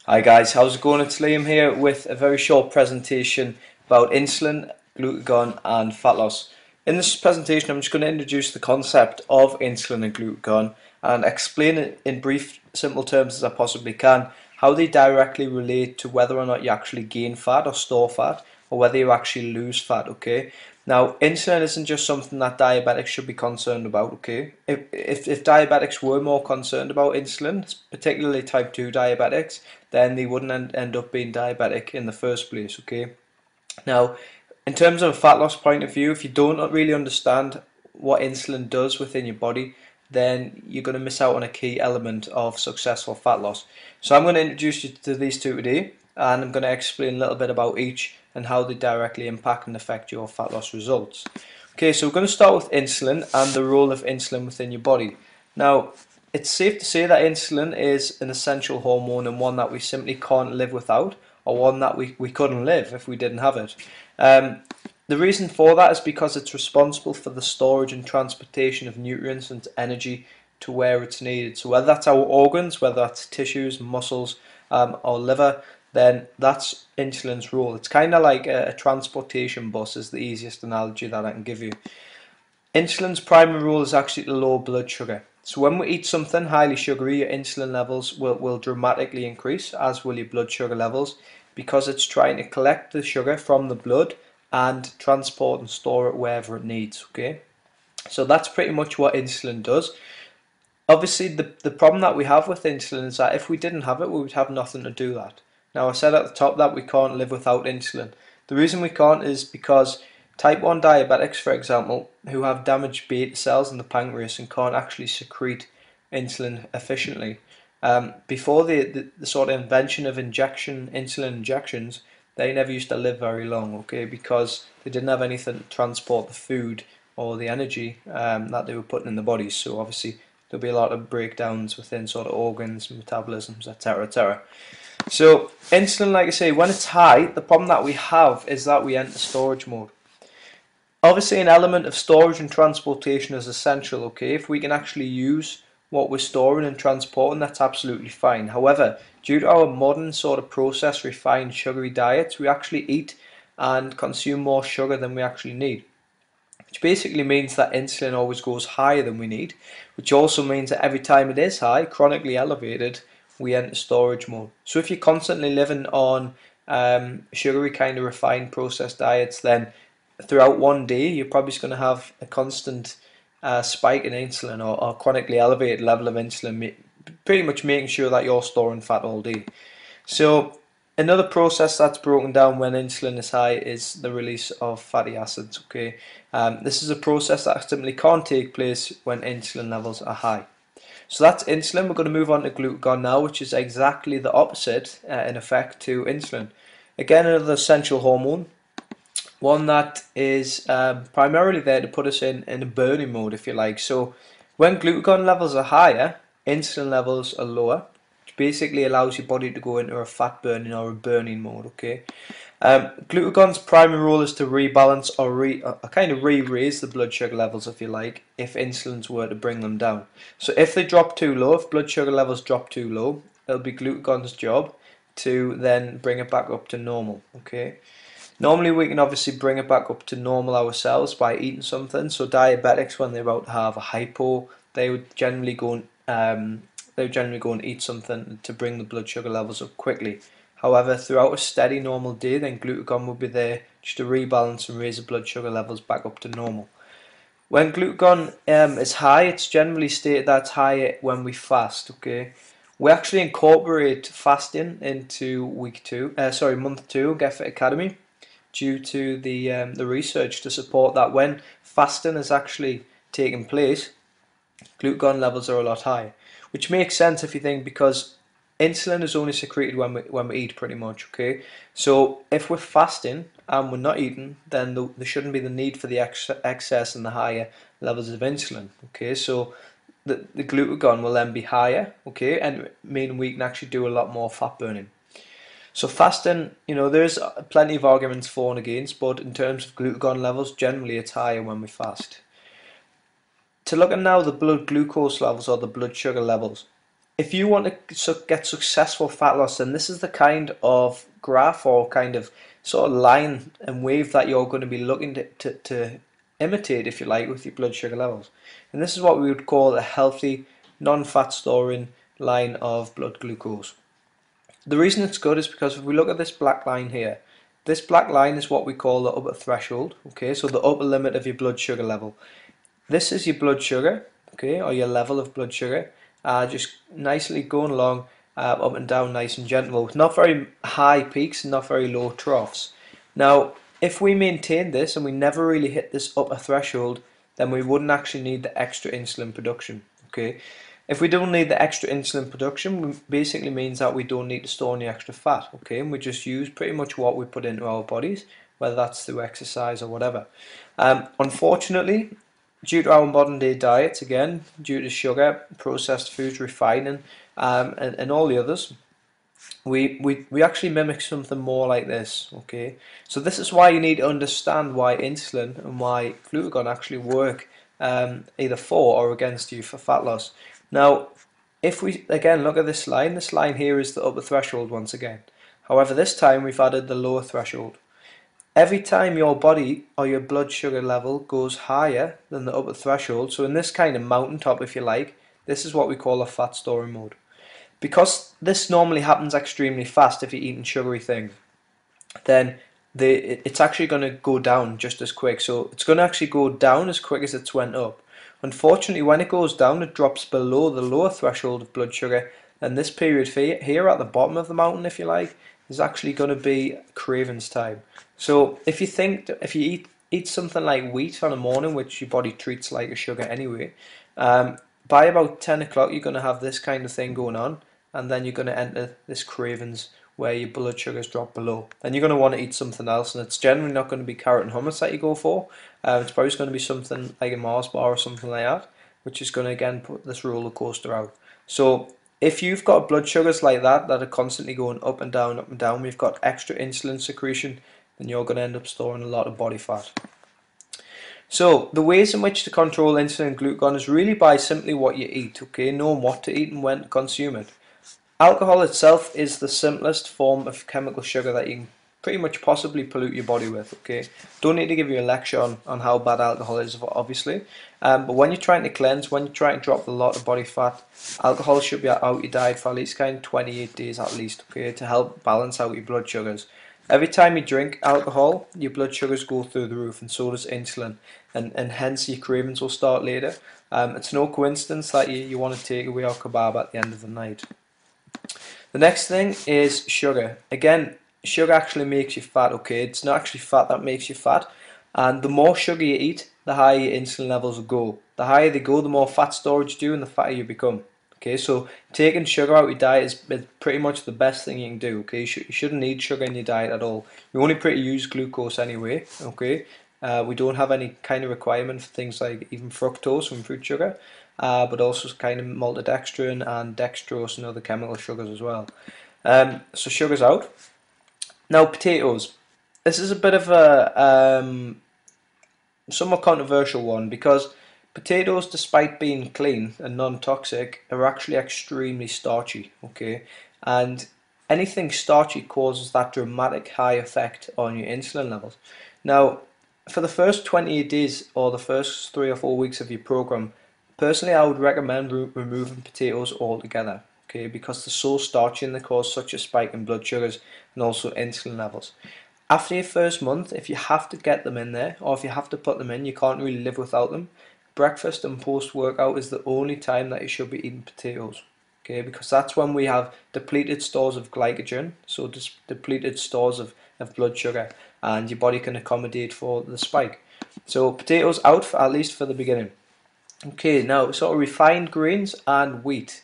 Hi guys, how's it going? It's Liam here with a very short presentation about insulin, glucagon and fat loss. In this presentation I'm just going to introduce the concept of insulin and glucagon and explain it in brief simple terms as I possibly can how they directly relate to whether or not you actually gain fat or store fat or whether you actually lose fat, okay? Now, insulin isn't just something that diabetics should be concerned about, okay? If diabetics were more concerned about insulin, particularly type 2 diabetics, then they wouldn't end up being diabetic in the first place, okay? Now, in terms of a fat loss point of view, if you don't really understand what insulin does within your body, then you're going to miss out on a key element of successful fat loss. So I'm going to introduce you to these two today, and I'm going to explain a little bit about each and how they directly impact and affect your fat loss results. Okay, so we're going to start with insulin and the role of insulin within your body. Now, it's safe to say that insulin is an essential hormone and one that we simply can't live without, or one that we couldn't live if we didn't have it. The reason for that is because it's responsible for the storage and transportation of nutrients and energy to where it's needed. So whether that's our organs, whether that's tissues, muscles, or liver, then that's insulin's role. It's kind of like a transportation bus is the easiest analogy that I can give you. Insulin's primary role is actually to lower blood sugar. So when we eat something highly sugary, your insulin levels will dramatically increase, as will your blood sugar levels, because it's trying to collect the sugar from the blood and transport and store it wherever it needs, okay? So that's pretty much what insulin does. Obviously, the problem that we have with insulin is that if we didn't have it, we would have nothing to do that. Now, I said at the top that we can't live without insulin. The reason we can't is because type 1 diabetics, for example, who have damaged beta cells in the pancreas and can't actually secrete insulin efficiently. Before the sort of invention of insulin injections, they never used to live very long, okay, because they didn't have anything to transport the food or the energy that they were putting in the bodies. So obviously there'll be a lot of breakdowns within sort of organs, metabolisms, etc., etc. So insulin, like I say, when it's high, the problem that we have is that we enter storage mode. Obviously, an element of storage and transportation is essential, okay? If we can actually use what we're storing and transporting, that's absolutely fine. However, due to our modern sort of processed, refined, sugary diets, we actually eat and consume more sugar than we actually need, which basically means that insulin always goes higher than we need, which also means that every time it is high, chronically elevated, we enter storage mode. So if you're constantly living on sugary kind of refined processed diets, then throughout one day you're probably just going to have a constant spike in insulin or chronically elevated level of insulin, pretty much making sure that you're storing fat all day. So another process that's broken down when insulin is high is the release of fatty acids. Okay, this is a process that simply can't take place when insulin levels are high. So that's insulin. We're going to move on to glucagon now, which is exactly the opposite in effect to insulin. Again, another essential hormone, one that is primarily there to put us in a burning mode, if you like. So when glucagon levels are higher, insulin levels are lower, which basically allows your body to go into a fat burning or a burning mode, okay? Glucagon's primary role is to rebalance or kind of re-raise the blood sugar levels, if you like, if insulins were to bring them down. So if they drop too low, if blood sugar levels drop too low, it'll be glucagon's job to then bring it back up to normal, okay? Normally we can obviously bring it back up to normal ourselves by eating something. So diabetics, when they're about to have a hypo, they would generally go and eat something to bring the blood sugar levels up quickly. However, throughout a steady normal day, then glucagon will be there just to rebalance and raise the blood sugar levels back up to normal. When glucagon is high, it's generally stated that it's high when we fast. Okay, we actually incorporate fasting into month 2 of Get Fit Academy, due to the research to support that when fasting is actually taking place, glucagon levels are a lot higher, which makes sense if you think, because insulin is only secreted when we eat, pretty much. Okay, so if we're fasting and we're not eating, then there shouldn't be the need for the excess and the higher levels of insulin. Okay, so the glucagon will then be higher, okay, and mean we can actually do a lot more fat burning. So fasting, there's plenty of arguments for and against, but in terms of glucagon levels, generally it's higher when we fast. To look at now the blood glucose levels or the blood sugar levels. if you want to get successful fat loss, then this is the kind of graph or kind of sort of line and wave that you're going to be looking to imitate, if you like, with your blood sugar levels. And this is what we would call a healthy, non-fat storing line of blood glucose. The reason it's good is because if we look at this black line here, this black line is what we call the upper threshold, okay, so the upper limit of your blood sugar level. This is your blood sugar, okay, or your level of blood sugar, just nicely going along up and down, nice and gentle. Not very high peaks, not very low troughs. Now, if we maintain this and we never really hit this upper threshold, then we wouldn't actually need the extra insulin production, okay. If we don't need the extra insulin production, it basically means that we don't need to store any extra fat, okay, and we just use pretty much what we put into our bodies, whether that's through exercise or whatever. Unfortunately, due to our modern day diets, again, due to sugar, processed foods, refining, and all the others, we actually mimic something more like this, okay? So this is why you need to understand why insulin and why glucagon actually work either for or against you for fat loss. Now, if we again look at this line here is the upper threshold once again. However, this time we've added the lower threshold. Every time your body or your blood sugar level goes higher than the upper threshold, so in this kind of mountaintop, if you like, this is what we call a fat storing mode. Because this normally happens extremely fast if you're eating sugary things, then it's actually going to go down just as quick. So it's going to actually go down as quick as it's went up. Unfortunately, when it goes down, it drops below the lower threshold of blood sugar, and this period here at the bottom of the mountain, if you like, is actually going to be cravings time. So if you eat something like wheat on a morning, which your body treats like a sugar anyway, by about 10 o'clock you're going to have this kind of thing going on, and then you're going to enter this cravings where your blood sugars drop below. Then you're going to want to eat something else, and it's generally not going to be carrot and hummus that you go for. It's probably going to be something like a Mars bar or something like that, which is going to again put this roller coaster out. So if you've got blood sugars like that are constantly going up and down, we've got extra insulin secretion, then you're going to end up storing a lot of body fat. So the ways in which to control insulin and glucagon is really by simply what you eat, okay, knowing what to eat and when to consume it. Alcohol itself is the simplest form of chemical sugar that you can pretty much possibly pollute your body with, okay. Don't need to give you a lecture on how bad alcohol is, obviously, but when you're trying to cleanse, when you're trying to drop a lot of body fat, alcohol should be out your diet for at least 28 days at least, okay, to help balance out your blood sugars. Every time you drink alcohol, your blood sugars go through the roof, and so does insulin, and hence your cravings will start later. It's no coincidence that you want to take away our kebab at the end of the night. The next thing is sugar. Again, sugar actually makes you fat, okay? It's not actually fat that makes you fat. And the more sugar you eat, the higher your insulin levels will go. The higher they go, the more fat storage you do and the fatter you become. Okay, so taking sugar out of your diet is pretty much the best thing you can do, okay? You shouldn't need sugar in your diet at all. We only pretty use glucose anyway, okay? We don't have any kind of requirement for things like even fructose from fruit sugar. But also kind of maltodextrin and dextrose and other chemical sugars as well. So sugar's out. Now potatoes. This is a bit of a somewhat controversial one, because potatoes, despite being clean and non-toxic, are actually extremely starchy, okay? And anything starchy causes that dramatic high effect on your insulin levels. Now, for the first 28 days or the first 3 or 4 weeks of your program, personally, I would recommend removing potatoes altogether, okay, because they're so starchy and they cause such a spike in blood sugars and also insulin levels. After your first month, if you have to get them in there, or if you have to put them in, you can't really live without them. Breakfast and post-workout is the only time that you should be eating potatoes, okay, because that's when we have depleted stores of glycogen, so depleted stores of blood sugar, and your body can accommodate for the spike. So potatoes out, for, at least for the beginning. Okay, now sort of refined grains and wheat.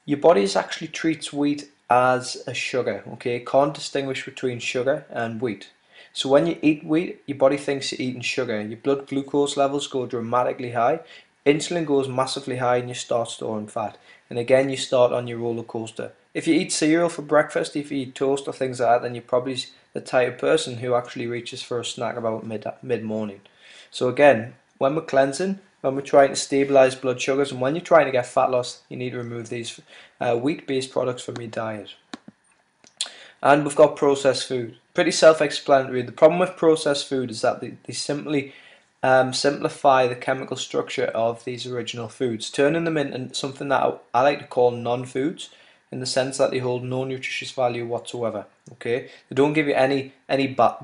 Your body actually treats wheat as a sugar, okay? It can't distinguish between sugar and wheat. So when you eat wheat, your body thinks you're eating sugar. Your blood glucose levels go dramatically high, insulin goes massively high, and you start storing fat. And again, you start on your roller coaster. If you eat cereal for breakfast, if you eat toast or things like that, then you're probably the type of person who actually reaches for a snack about mid-morning. So again, when we're cleansing, when we're trying to stabilize blood sugars, and when you're trying to get fat loss, you need to remove these wheat-based products from your diet. And we've got processed food. Pretty self-explanatory. The problem with processed food is that they simply simplify the chemical structure of these original foods, turning them into something that I like to call non-foods, in the sense that they hold no nutritious value whatsoever. Okay, they don't give you any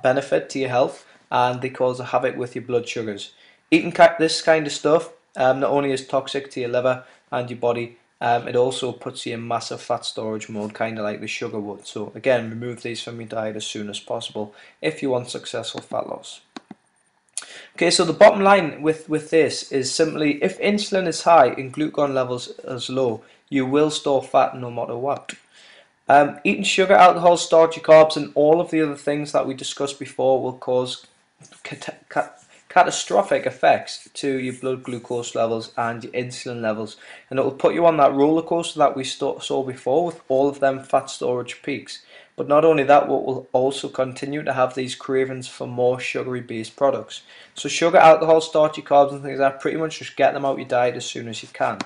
benefit to your health, and they cause a havoc with your blood sugars. Eating this kind of stuff not only is toxic to your liver and your body, it also puts you in massive fat storage mode, kind of like the sugar would. So again, remove these from your diet as soon as possible if you want successful fat loss. Okay, so the bottom line with this is simply, if insulin is high and glucagon levels is low, you will store fat no matter what. Eating sugar, alcohol, starchy carbs, and all of the other things that we discussed before will cause catastrophic effects to your blood glucose levels and your insulin levels, and it will put you on that roller coaster that we saw before with all of them fat storage peaks. But not only that, we will also continue to have these cravings for more sugary based products. So sugar, alcohol, starchy carbs and things like that, pretty much just get them out your diet as soon as you can.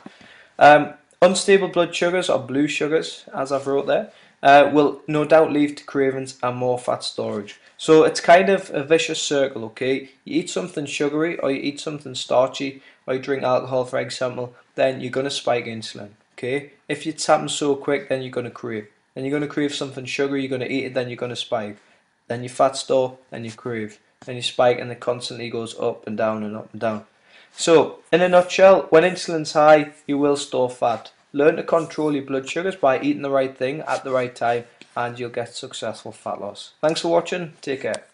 Unstable blood sugars, or blue sugars as I've wrote there, will no doubt lead to cravings and more fat storage. So it's kind of a vicious circle, okay? You eat something sugary, or you eat something starchy, or you drink alcohol, for example, then you're going to spike insulin, okay? If it happens so quick, then you're going to crave. Then you're going to crave something sugary, you're going to eat it, then you're going to spike. Then you fat store, then you crave. Then you spike, and it constantly goes up and down and up and down. So, in a nutshell, when insulin's high, you will store fat. Learn to control your blood sugars by eating the right thing at the right time, and you'll get successful fat loss. Thanks for watching. Take care.